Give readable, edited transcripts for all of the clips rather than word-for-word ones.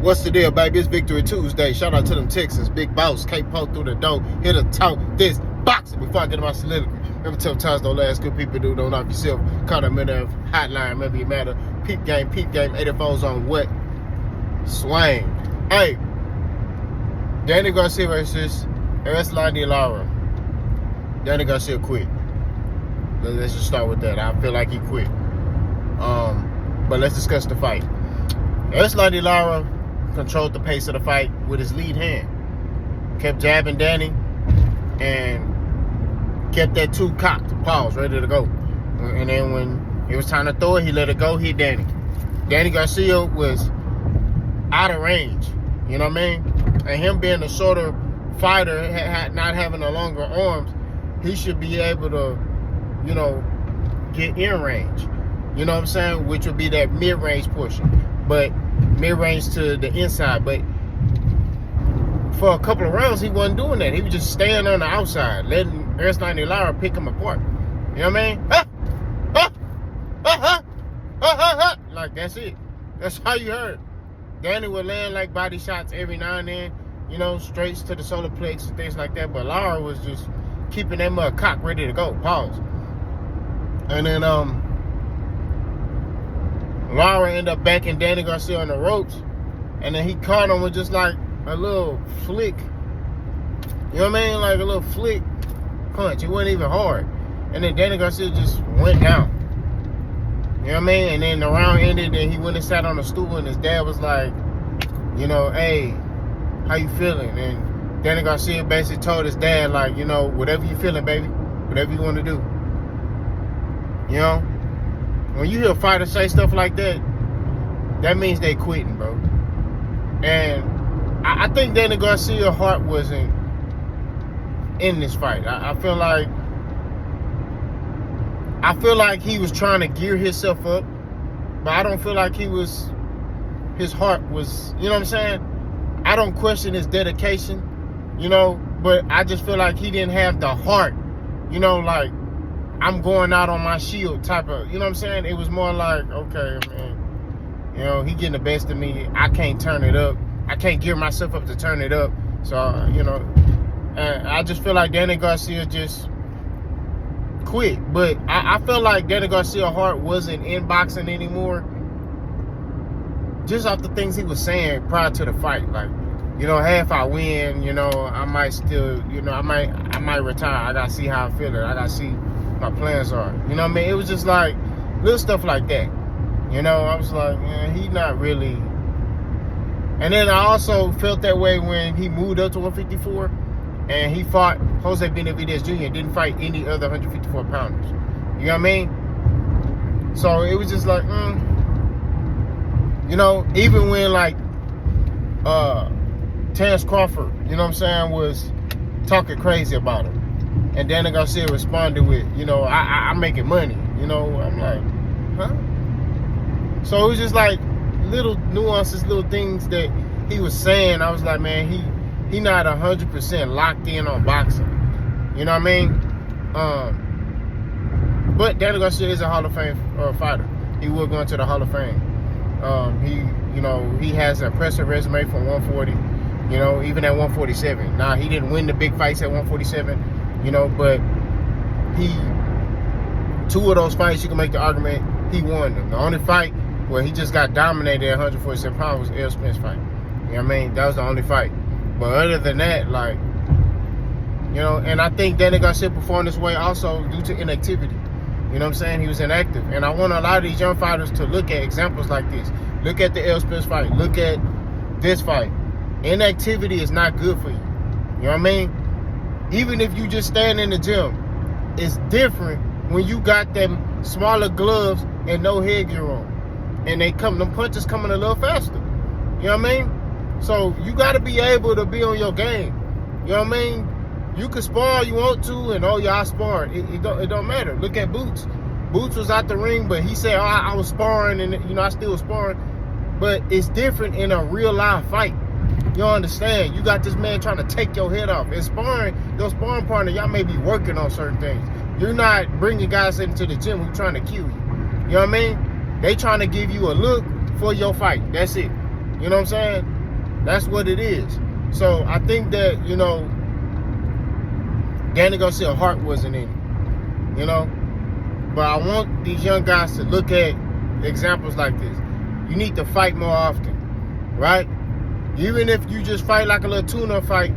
What's the deal, baby? It's Victory Tuesday. Shout out to them Texans. Big Boss, K-Poke through the door. Here to talk this boxing. Before I get to my soliloquy, remember tough times don't last. Good people do. Don't knock yourself. Call them in there. Hotline. Maybe it matter. Peep game. 84's on what? Swing. Hey. Danny Garcia versus Eryslandy Lara. Danny Garcia quit. Let's just start with that. I feel like he quit. But let's discuss the fight. Eryslandy Lara controlled the pace of the fight with his lead hand. Kept jabbing Danny and kept that two cocked, pause, ready to go. And then when it was time to throw it, he let it go, hit Danny. Danny Garcia was out of range, you know what I mean? And him being a shorter fighter, not having the longer arms, he should be able to, you know, get in range. You know what I'm saying? Which would be that mid-range portion. But mid-range to the inside. But for a couple of rounds, he wasn't doing that. He was just staying on the outside, letting Eryslandy Lara pick him apart. You know what I mean? Like, that's it. That's how you heard. Danny would land like body shots every now and then, you know, straights to the solar plex and things like that. But Lara was just keeping that mud cocked, ready to go. Pause. And then, Lara ended up backing Danny Garcia on the ropes, and then he caught him with just like a little flick. You know what I mean? Like a little flick punch. It wasn't even hard. And then Danny Garcia just went down. You know what I mean? And then the round ended, and he went and sat on a stool, and his dad was like, you know, hey, how you feeling? And Danny Garcia basically told his dad, like, you know, whatever you feeling, baby, whatever you want to do. You know? When you hear a fighter say stuff like that, that means they quitting, bro. And I think Danny Garcia's heart wasn't in this fight. I feel like he was trying to gear himself up, but I don't feel like his heart was, you know what I'm saying? I don't question his dedication, you know, but I just feel like he didn't have the heart, you know, like, I'm going out on my shield type of, you know what I'm saying? It was more like, okay, man, you know, he getting the best of me. I can't turn it up. I can't gear myself up to turn it up. So, you know, I just feel like Danny Garcia just quit. But I feel like Danny Garcia's heart wasn't in boxing anymore. Just off the things he was saying prior to the fight. Like, you know, hey, if I win, you know, I might still, you know, I might retire. I got to see how I feel. I got to see my plans are. You know what I mean? It was just like little stuff like that. You know, I was like, man, he's not really. And then I also felt that way when he moved up to 154 and he fought Jose Benavidez Jr. and didn't fight any other 154 pounders. You know what I mean? So it was just like, you know, even when like Terrence Crawford, you know what I'm saying, was talking crazy about him. And Danny Garcia responded with, you know, I'm making money. You know, I'm like, huh? So it was just like little nuances, little things that he was saying. I was like, man, he not 100% locked in on boxing. You know what I mean? But Danny Garcia is a Hall of Fame fighter. He will go into the Hall of Fame. He has an impressive resume from 140. You know, even at 147. Now, he didn't win the big fights at 147. You know, but two of those fights, you can make the argument he won them. The only fight where he just got dominated at 147 pounds was Errol Spence fight. You know what I mean? That was the only fight. But other than that, like, you know, and I think Danny Garcia performed this way also due to inactivity. You know what I'm saying? He was inactive. And I want a lot of these young fighters to look at examples like this. Look at the Errol Spence fight. Look at this fight. Inactivity is not good for you. You know what I mean? Even if you just stand in the gym, it's different when you got them smaller gloves and no headgear on. And them punches coming a little faster. You know what I mean? So you got to be able to be on your game. You know what I mean? You can spar all you want to, and y'all spar. It don't matter. Look at Boots. Boots was out the ring, but he said, I was sparring, and, you know, I still was sparring. But it's different in a real live fight. You understand? You got this man trying to take your head off. In sparring, your sparring partner, y'all may be working on certain things. You're not bringing guys into the gym who trying to kill you. You know what I mean? They trying to give you a look for your fight. That's it. You know what I'm saying? That's what it is. So I think that, you know, Danny Garcia's heart wasn't in it. You know? But I want these young guys to look at examples like this. You need to fight more often, right? Even if you just fight like a little tune-up fight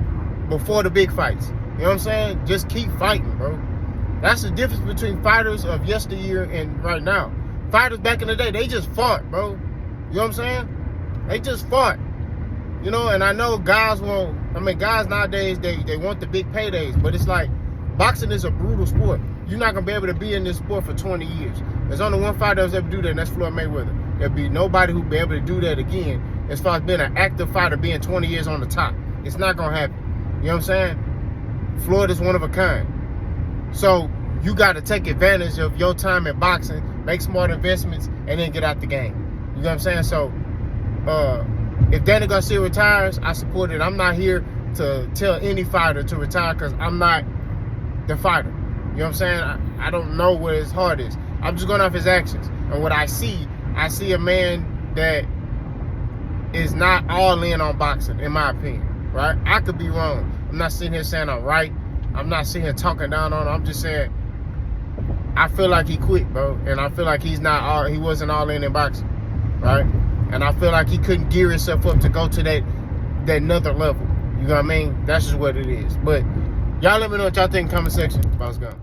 before the big fights. You know what I'm saying? Just keep fighting, bro. That's the difference between fighters of yesteryear and right now. Fighters back in the day, they just fought, bro. You know what I'm saying? They just fought. You know, and I know guys guys nowadays, they want the big paydays, but it's like, boxing is a brutal sport. You're not going to be able to be in this sport for 20 years. There's only one fighter that's ever do that, and that's Floyd Mayweather. There'll be nobody who'll be able to do that again as far as being an active fighter, being 20 years on the top. It's not going to happen. You know what I'm saying? Floyd is one of a kind. So you got to take advantage of your time in boxing, make smart investments, and then get out the game. You know what I'm saying? So if Danny Garcia retires, I support it. I'm not here to tell any fighter to retire because I'm not the fighter. You know what I'm saying? I don't know where his heart is. I'm just going off his actions. And what I see a man that is not all in on boxing, in my opinion, right? I could be wrong. I'm not sitting here saying I'm right. I'm not sitting here talking down on him. I'm just saying I feel like he quit, bro. And I feel like he wasn't all in boxing, right? And I feel like he couldn't gear himself up to go to that another level. You know what I mean? That's just what it is. But y'all let me know what y'all think in the comment section. Boss gone.